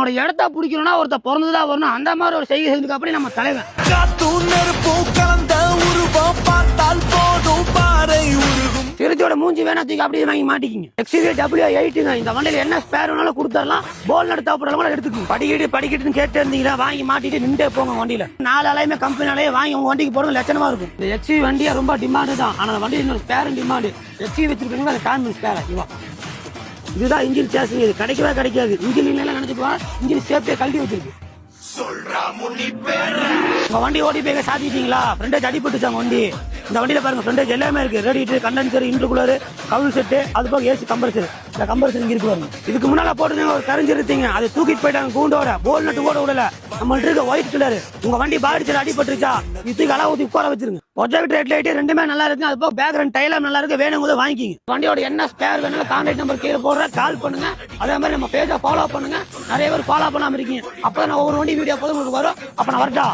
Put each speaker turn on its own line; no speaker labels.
தன்னோட இடத்த பிடிக்கணும்னா ஒருத்த பிறந்துதான் வரணும். அந்த மாதிரி ஒரு செய்கை செஞ்சதுக்கு அப்புறம் நம்ம தலைவன் திருச்சியோட மூஞ்சி வேணா தூக்கி அப்படியே வாங்கி மாட்டிக்கிங்க. XUV-W8ங்க. இந்த வண்டியில என்ன ஸ்பேர் வேணாலும் கொடுத்துடலாம். போல் நடத்த போறவங்க எடுத்துக்கோங்க. படிக்கிட்டு கேட்டு இருந்தீங்களா வாங்கி மாட்டிட்டு நின்றே போங்க. வண்டியில 4 அலையுமே கம்பெனியாலே வாங்கி உங்க வண்டிக்கு போறது லட்சணமா இருக்கும். இந்த XUV வண்டியா ரொம்ப டிமாண்டு தான். ஆனா அந்த வண்டி இன்னொரு ஸ்பேர் டிமாண்டு. XUV வச்சிருக்கீங்க அந்த டான்மன் ஸ்பேர் இதுதான் இன்ஜின் சேசிங். இது கிடைக்கவே கிடைக்காது. இன்ஜின் இல்லைன்னா நினைச்சுக்குவா இன்ஜின் சேஃப்டியா கழட்டி வச்சிருக்கு. உங்க வண்டி ஓட்டி போய் சாத்திட்டீங்களா? ஃப்ரண்டேஜ் அடிபட்டுச்சாங்க வண்டி. இந்த வண்டியில பாருங்க ஃப்ரண்டேஜ் எல்லாமே இருக்கு. ரேடியேட்டர், கண்டென்சர், இன்டர்கூலர், கவுல் செட்டு, அது போக ஏசி கம்ப்ரஸர். இந்த கம்ப்ரஸர் இங்க இருக்கு பாருங்க. இதுக்கு முன்னால போட்டுருந்தீங்க ஒரு கரைஞ்சிருத்தீங்க. அதை தூக்கிட்டு போயிட்டாங்க கூண்டோட. போல் நட்டு ஓட விடல. நம்மள்ட்ட இருக்க ஒயிட் கலர். உங்க வண்டி பாடிச்சு அடிபட்டுருச்சா இதுக்கு அளவு ஊத்தி உட்கார வச்சிருங்க. ப்ரொஜெக்ட் ரெட் லைட் ரெண்டுமே நல்லா இருக்கு. அது போக பேக்ரவுண்ட் டைலாம் நல்லா இருக்கு. வேணும் போது வாங்கிக்கிங்க. வண்டியோட என்ன ஸ்பேர் வேணும் கான்டாக்ட் நம்பர் கீழே போடுற கால் பண்ணுங்க. அதே மாதிரி நம்ம பேஜை ஃபாலோ பண்ணுங்க. நிறைய பேர் ஃபாலோ பண்ணாம இருக்கீங்க. அப்பதான் நான் ஒவ்வொரு வண்டி வீடியோ போது உங்களுக்கு வரும். அப்ப நான் வரட்டா.